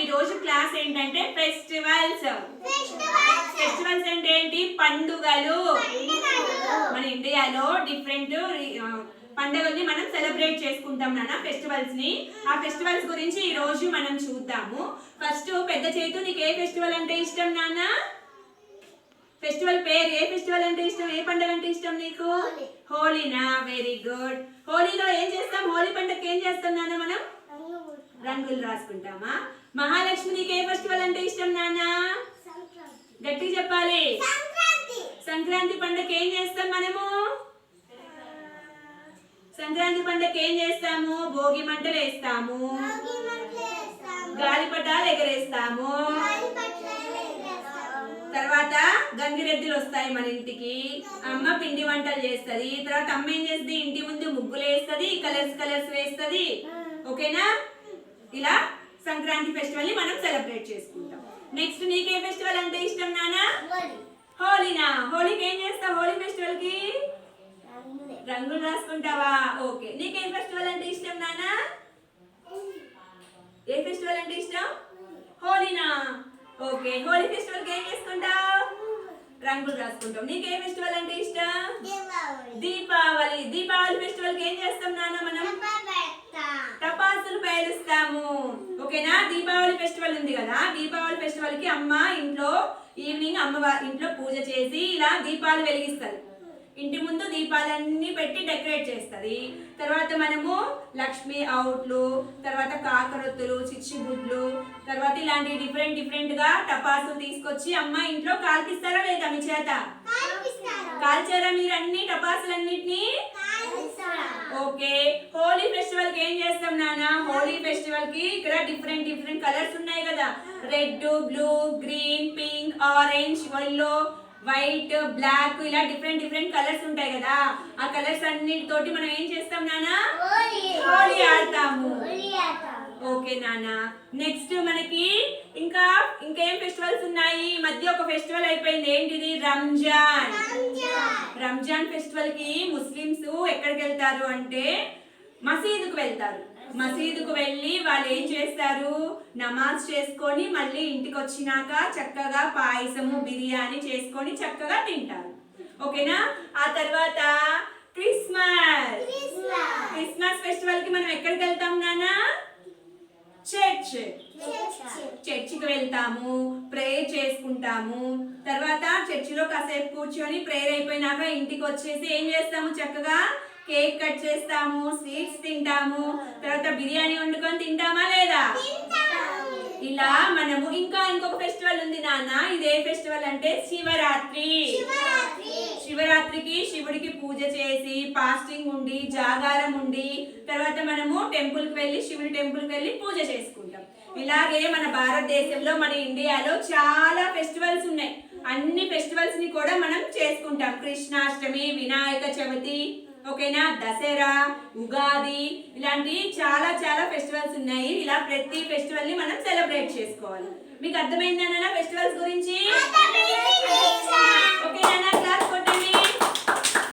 ఈ రోజు క్లాస్ ఏంటంటే ఫెస్టివల్స్. ఫెస్టివల్స్ అంటే ఏంటి? పండుగలు. మన ఇండియాలో డిఫరెంట్ పండుగల్ని మనం సెలబ్రేట్ చేసుకుంటాం నాన్న, ఫెస్టివల్స్ ని. ఆ ఫెస్టివల్స్ గురించి ఈ రోజు మనం చూద్దాము. ఫస్ట్ పెద్ద చేతు, నీకు ఏ ఫెస్టివల్ అంటే ఇష్టం నాన్న? ఫెస్టివల్ పేరు, ఏ ఫెస్టివల్ అంటే ఇష్టం? ఏ పండుగ అంటే ఇష్టం నీకు? హోలీనా? Very good. హోలీలో ఏం చేస్తాం? హోలీ పండుగకి ఏం చేస్తాం నాన్న మనం? రంగులు రాసుకుంటామా? మహాలక్ష్మి, నీకు ఏ ఫెస్టివల్ అంటే ఇష్టం నాన్న? గట్టిగా చెప్పాలి. సంక్రాంతి పండుగకి ఏం చేస్తాం మనము? సంక్రాంతి పండుగకి ఏం చేస్తాము? భోగి మంటలు వేస్తాము, గాలిపటాలు ఎగరేస్తాము, తర్వాత గంగిరెద్దులు వస్తాయి మన ఇంటికి, అమ్మ పిండి వంటలు చేస్తుంది, తర్వాత అమ్మ ఏం చేస్తుంది? ఇంటి ముందు ముగ్గులు వేస్తుంది, కలర్స్ వేస్తుంది. ఓకేనా? ఇలా సంక్రాంతి ఫెస్టివల్ ని మనం సెలబ్రేట్ చేసుకుంటాం. నెక్స్ట్ నీకే ఫెస్టివల్ అంటే ఇష్టం నాన్న? హోలీనా? హోలీకి ఏం చేస్తావు? హోలీ ఫెస్టివల్ కి రంగులు రాసుకుంటావా? ఓకే. నీకేం ఫెస్టివల్ అంటే ఇష్టం నాన్న? ఏ ఫెస్టివల్ అంటే ఇష్టం? హోలీనా? ఓకే. హోలీ ఫెస్టివల్ కి ఏం చేసుకుంటావు? రంగులు రాసుకుంటాం. నీకే ఫెస్టివల్ అంటే ఇష్టం? దీపావళి. దీపావళి ఫెస్టివల్ కి ఏం చేస్తాం నాన్న మనం? టపాసులు పేలుస్తాము. ఓకేనా? దీపావళి ఫెస్టివల్ ఉంది కదా, దీపావళి ఫెస్టివల్ కి అమ్మ ఇంట్లో ఈవినింగ్ ఇంట్లో పూజ చేసి ఇలా దీపాలు వెలిగిస్తారు. ఇంటి ముందు దీపాలన్నీ పెట్టి డెకరేట్ చేస్తుంది. తర్వాత మనము లక్ష్మీ అవుట్లు, తర్వాత కాకరొత్తులు, చిచ్చుబుడ్లు, తర్వాత ఇలాంటి డిఫరెంట్ గా టపాసులు తీసుకొచ్చి అమ్మ ఇంట్లో కాల్పిస్తారా లేదా? మీ చేత కాల్చారా మీరు అన్ని టపాసులన్నిటిని? ఓకే. హోలీ ఫెస్టివల్ కి ఏం చేస్తాం నాన్న? హోలీ ఫెస్టివల్ కి ఇక్కడ డిఫరెంట్ కలర్స్ ఉన్నాయి కదా, red, blue, green, pink, orange, yellow, white, black, ఇలా డిఫరెంట్ కలర్స్ ఉంటాయి కదా. ఆ కలర్స్ అన్నిటితోటి మనం ఏం చేస్తాం నాన్న? హోలీ ఆడతాము. ఓకే నాన్న. నెక్స్ట్ మనకి ఇంకేం ఫెస్టివల్స్ ఉన్నాయి? ఈ మధ్య ఒక ఫెస్టివల్ అయిపోయింది. ఏంటిది? రంజాన్. రంజాన్ ఫెస్టివల్ కి ముస్లిమ్స్ ఎక్కడికి వెళ్తారు అంటే మసీదుకు వెళ్తారు. మసీదుకు వెళ్ళి వాళ్ళు ఏం చేస్తారు? నమాజ్ చేసుకొని మళ్ళీ ఇంటికి వచ్చినాక చక్కగా పాయసము, బిర్యానీ చేసుకొని చక్కగా తింటారు. ఓకేనా? ఆ తర్వాత క్రిస్మస్ ఫెస్టివల్ కి మనం ఎక్కడికి వెళ్తాం నాన్న? చర్చికి వెళ్తాము, ప్రేయర్ చేసుకుంటాము. తర్వాత చర్చిలో కాసేపు కూర్చొని ప్రేయర్ అయిపోయినాక ఇంటికి వచ్చేసి ఏం చేస్తాము? చక్కగా కేక్ కట్ చేస్తాము, స్వీట్స్ తింటాము, తర్వాత బిర్యానీ వండుకొని తింటామా లేదా? ఇలా మనము ఇంకొక ఫెస్టివల్ ఉంది నాన్న. ఇదే ఫెస్టివల్ అంటే శివరాత్రి. శివరాత్రికి శివుడికి పూజ చేసి ఫాస్టింగ్ ఉండి జాగారం ఉండి తర్వాత మనము శివుడి టెంపుల్ కి వెళ్ళి పూజ చేసుకుంటాం. ఇలాగే మన భారతదేశంలో, మన ఇండియాలో చాలా ఫెస్టివల్స్ ఉన్నాయి. అన్ని ఫెస్టివల్స్ ని కూడా మనం చేసుకుంటాం. కృష్ణాష్టమి, వినాయక చవితి, ఓకేనా, దసరా, ఉగాది, ఇలాంటి చాలా ఫెస్టివల్స్ ఉన్నాయి. ఇలా ప్రతి ఫెస్టివల్ ని మనం సెలబ్రేట్ చేసుకోవాలి. మీకు అర్థమైందన్నా ఫెస్టివల్స్ గురించి? ఓకేనా?